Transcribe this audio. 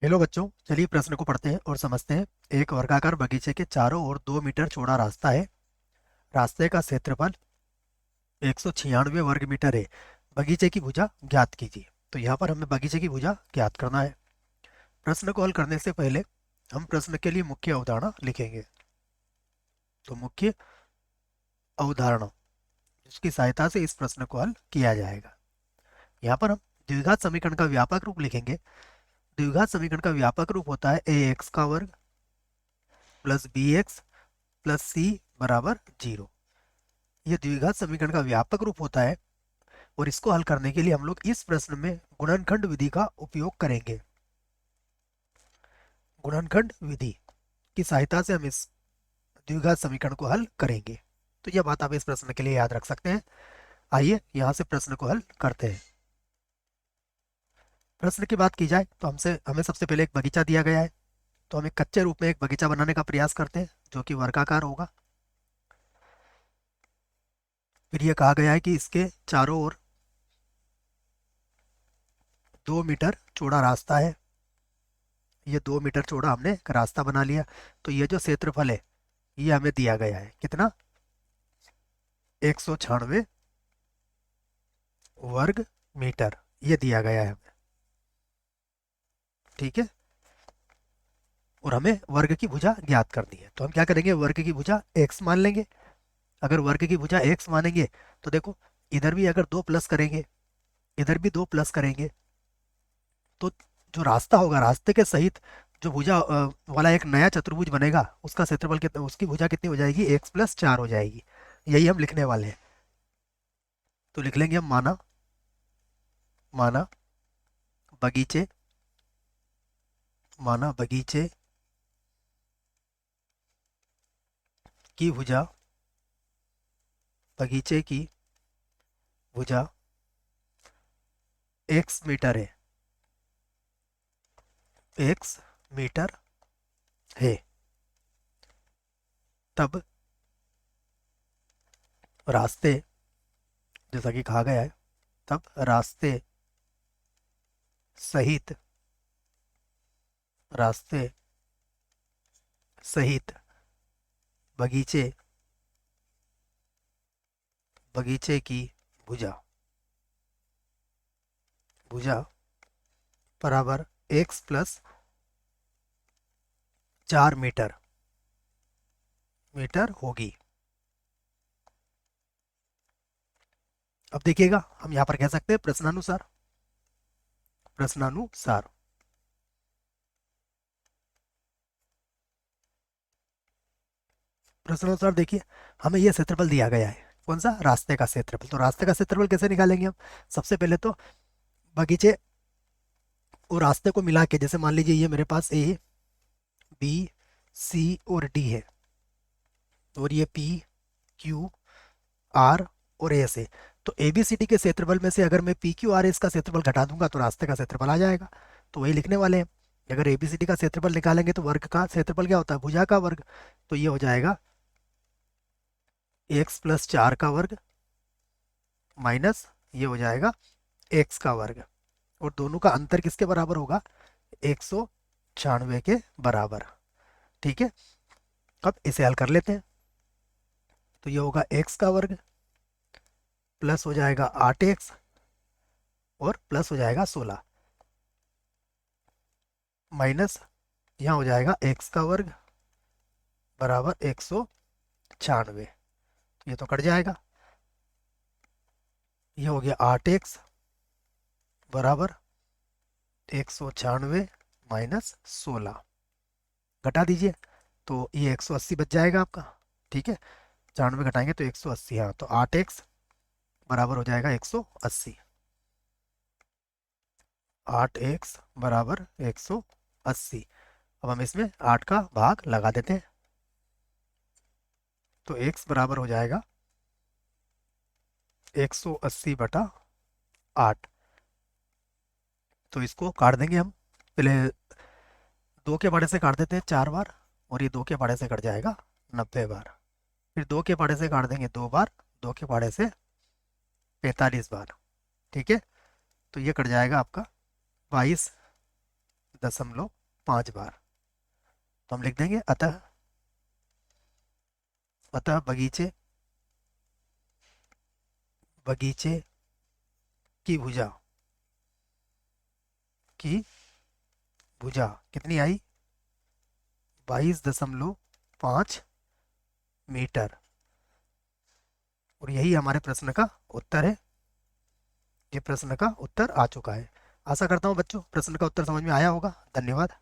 Hello बच्चों, चलिए प्रश्न को पढ़ते हैं और समझते हैं। एक वर्गाकार बगीचे के चारों ओर 2 मीटर चौड़ा रास्ता है। रास्ते का क्षेत्रफल 196 वर्ग मीटर है। बगीचे की भुजा ज्ञात कीजिए। तो यहाँ पर हमें बगीचे की भुजा ज्ञात करना है। प्रश्न को हल करने से पहले हम प्रश्न के लिए मुख्य अवधारणा लिखेंगे। तो मुख्य अवधारणा जिसकी सहायता से इस प्रश्न को हल किया जाएगा। यहाँ पर हम द्विघात समीकरण का व्यापक रूप लिखेंगे। द्विघात समीकरण का व्यापक रूप होता है ए एक्स का वर्ग प्लस बी एक्स प्लस सी बराबर 0। यह द्विघात समीकरण का व्यापक रूप होता है और इसको हल करने के लिए हम लोग इस प्रश्न में गुणनखंड विधि का उपयोग करेंगे। गुणनखंड विधि की सहायता से हम इस द्विघात समीकरण को हल करेंगे। तो यह बात आप इस प्रश्न के लिए याद रख सकते हैं। आइए यहाँ से प्रश्न को हल करते हैं। प्रश्न की बात की जाए तो हमसे हमें सबसे पहले एक बगीचा दिया गया है। तो हम एक कच्चे रूप में एक बगीचा बनाने का प्रयास करते हैं जो कि वर्गाकार होगा। फिर यह कहा गया है कि इसके चारों ओर 2 मीटर चौड़ा रास्ता है। ये 2 मीटर चौड़ा हमने एक रास्ता बना लिया। तो ये जो क्षेत्रफल है ये हमें दिया गया है कितना, 196 वर्ग मीटर ये दिया गया है हमें। ठीक है। और हमें वर्ग की भुजा ज्ञात करनी है। तो हम क्या करेंगे, वर्ग की भुजा x मान लेंगे। अगर वर्ग की भुजा x मानेंगे तो देखो, इधर भी अगर 2 प्लस करेंगे, इधर भी 2 प्लस करेंगे, तो जो रास्ता होगा रास्ते के सहित जो भुजा वाला एक नया चतुर्भुज बनेगा उसका क्षेत्रफल कितना, उसकी भुजा कितनी हो जाएगी, x+4 हो जाएगी। यही हम लिखने वाले हैं। तो लिख लेंगे हम माना माना बगीचे माना बगीचे की भुजा बगीचे की भुजा x मीटर है। x मीटर है। तब रास्ते, जैसा कि कहा गया है, तब सहित रास्ते सहित बगीचे बगीचे की भुजा भुजा बराबर x+4 मीटर होगी। अब देखिएगा, हम यहाँ पर कह सकते हैं प्रश्नानुसार प्रश्नानुसार प्रश्नानुसार देखिए, हमें यह क्षेत्रफल दिया गया है। कौन सा, रास्ते का क्षेत्रफल। तो रास्ते का क्षेत्रफल कैसे निकालेंगे हम, सबसे पहले तो बगीचे और रास्ते को मिला के, जैसे मान लीजिए ये मेरे पास ए बी सी और डी है, और ये पी क्यू आर और एस है। तो ए बी सी डी के क्षेत्रफल में से अगर मैं पी क्यू आर एस का क्षेत्रफल घटा दूंगा तो रास्ते का क्षेत्रफल आ जाएगा। तो वही लिखने वाले हैं। अगर ए बी सी डी का क्षेत्रफल निकालेंगे तो वर्ग का क्षेत्रफल क्या होता है, भुजा का वर्ग। तो ये हो जाएगा x+4 का वर्ग माइनस ये हो जाएगा x का वर्ग। और दोनों का अंतर किसके बराबर होगा, 196 के बराबर। ठीक है। अब इसे हल कर लेते हैं। तो ये होगा x का वर्ग प्लस हो जाएगा 8x और प्लस हो जाएगा 16 माइनस यहाँ हो जाएगा x का वर्ग बराबर 196। तो ये तो कट जाएगा। ये हो गया 8x बराबर 196 माइनस 16, घटा दीजिए तो ये 180 बच जाएगा आपका। ठीक है। 96 घटाएंगे तो 180, हाँ, तो 8x बराबर हो जाएगा 180। 8x बराबर 180। अब हम इसमें 8 का भाग लगा देते हैं। तो x बराबर हो जाएगा 180/8। तो इसको काट देंगे हम। पहले 2 के पाड़े से काट देते हैं 4 बार, और ये 2 के पाड़े से कट जाएगा 90 बार। फिर 2 के पाड़े से काट देंगे 2 बार, 2 के पाड़े से 45 बार। ठीक है। तो ये कट जाएगा आपका 22 22.5 बार। तो हम लिख देंगे अतः अतः बगीचे बगीचे की भुजा कितनी आई? 22.5 मीटर। और यही हमारे प्रश्न का उत्तर है। ये प्रश्न का उत्तर आ चुका है। आशा करता हूँ बच्चों प्रश्न का उत्तर समझ में आया होगा। धन्यवाद।